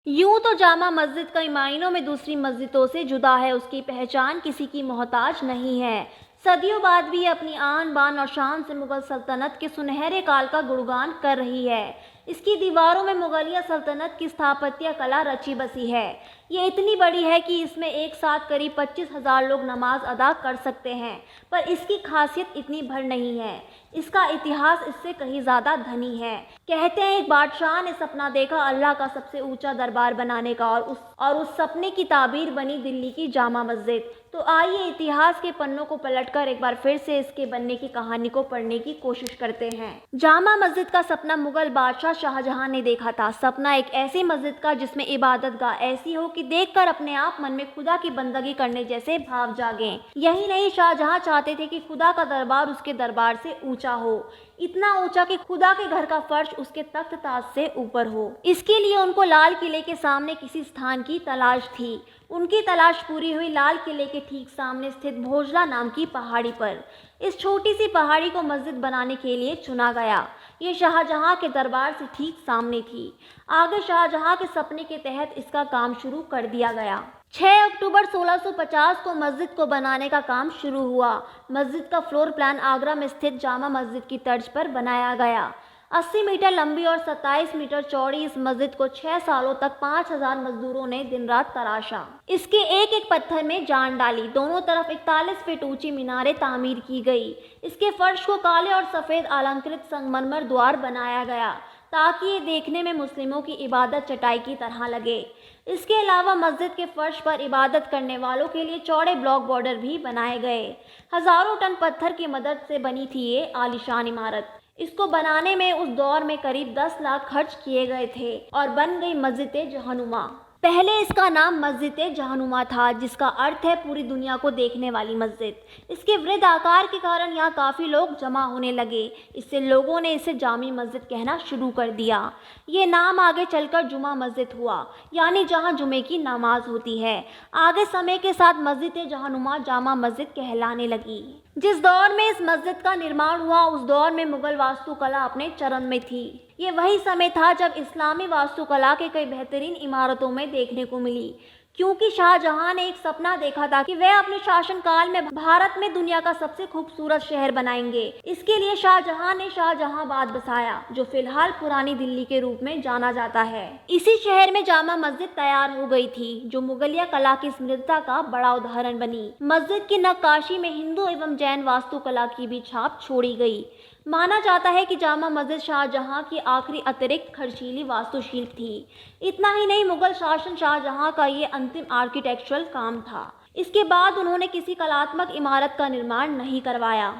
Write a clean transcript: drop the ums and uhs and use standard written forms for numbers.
यूं तो जामा मस्जिद कई मायनों में दूसरी मस्जिदों से जुदा है। उसकी पहचान किसी की मोहताज नहीं है। सदियों बाद भी ये अपनी आन बान और शान से मुगल सल्तनत के सुनहरे काल का गुणगान कर रही है। इसकी दीवारों में मुगलिया सल्तनत की स्थापत्य कला रची बसी है। ये इतनी बड़ी है कि इसमें एक साथ करीब 25,000 लोग नमाज अदा कर सकते हैं। पर इसकी खासियत इतनी भर नहीं है। इसका इतिहास इससे कहीं ज़्यादा धनी है। कहते हैं एक बादशाह ने सपना देखा अल्लाह का सबसे ऊंचा दरबार बनाने का, और उस सपने की ताबीर बनी दिल्ली की जामा मस्जिद। तो आइए इतिहास के पन्नों को पलटकर एक बार फिर से इसके बनने की कहानी को पढ़ने की कोशिश करते हैं। जामा मस्जिद का सपना मुगल बादशाह शाहजहां ने देखा था। सपना एक ऐसी मस्जिद का जिसमें इबादत गाह ऐसी हो कि देखकर अपने आप मन में खुदा की बंदगी करने जैसे भाव जागे। यही नहीं, शाहजहां चाहते थे कि खुदा का दरबार उसके दरबार से ऊंचा हो, इतना ऊंचा कि खुदा के घर का फर्श उसके तख्त ताज से ऊपर हो। इसके लिए उनको लाल किले के सामने किसी स्थान की तलाश थी। उनकी तलाश पूरी हुई लाल किले के ठीक सामने स्थित भोजला नाम की पहाड़ी पर। इस छोटी सी पहाड़ी को मस्जिद बनाने के लिए चुना गया। ये शाहजहां के दरबार से ठीक सामने थी। आगे शाहजहां के सपने के तहत इसका काम शुरू कर दिया गया। 6 अक्टूबर 1650 को मस्जिद को बनाने का काम शुरू हुआ। मस्जिद का फ्लोर प्लान आगरा में स्थित जामा मस्जिद की तर्ज पर बनाया गया। 80 मीटर लंबी और 27 मीटर चौड़ी इस मस्जिद को 6 सालों तक 5,000 मजदूरों ने दिन रात तराशा। इसके एक एक पत्थर में जान डाली। दोनों तरफ 41 फीट ऊंची मीनारें तामीर की गई। इसके फर्श को काले और सफेद अलंकृत संगमरमर द्वार बनाया गया ताकि ये देखने में मुस्लिमों की इबादत चटाई की तरह लगे। इसके अलावा मस्जिद के फर्श पर इबादत करने वालों के लिए चौड़े ब्लॉक बॉर्डर भी बनाए गए। हजारों टन पत्थर की मदद से बनी थी ये आलीशान इमारत। इसको बनाने में उस दौर में करीब 10 लाख खर्च किए गए थे और बन गई मस्जिद जहानुमा। पहले इसका नाम मस्जिद जहानुमा था, जिसका अर्थ है पूरी दुनिया को देखने वाली मस्जिद। इसके वृहद आकार के कारण यहाँ काफ़ी लोग जमा होने लगे। इससे लोगों ने इसे जामी मस्जिद कहना शुरू कर दिया। ये नाम आगे चलकर जुमा मस्जिद हुआ, यानी जहाँ जुमे की नमाज होती है। आगे समय के साथ मस्जिद जहानुमा जामा मस्जिद कहलाने लगी। जिस दौर में इस मस्जिद का निर्माण हुआ उस दौर में मुगल वास्तुकला अपने चरम में थी। ये वही समय था जब इस्लामी वास्तुकला के कई बेहतरीन इमारतों में देखने को मिली, क्योंकि शाहजहां ने एक सपना देखा था कि वह अपने शासनकाल में भारत में दुनिया का सबसे खूबसूरत शहर बनाएंगे। इसके लिए शाहजहां ने शाहजहांबाद बसाया, जो फिलहाल पुरानी दिल्ली के रूप में जाना जाता है। इसी शहर में जामा मस्जिद तैयार हो गई थी, जो मुगलिया कला की समृद्धता का बड़ा उदाहरण बनी। मस्जिद की नक्काशी में हिंदू एवं जैन वास्तुकला की भी छाप छोड़ी गई। माना जाता है कि जामा मस्जिद शाहजहां की आखिरी अतिरिक्त खर्चीली वास्तुशिल्प थी। इतना ही नहीं, मुगल शासन शाहजहां का ये अंतिम आर्किटेक्चरल काम था। इसके बाद उन्होंने किसी कलात्मक इमारत का निर्माण नहीं करवाया।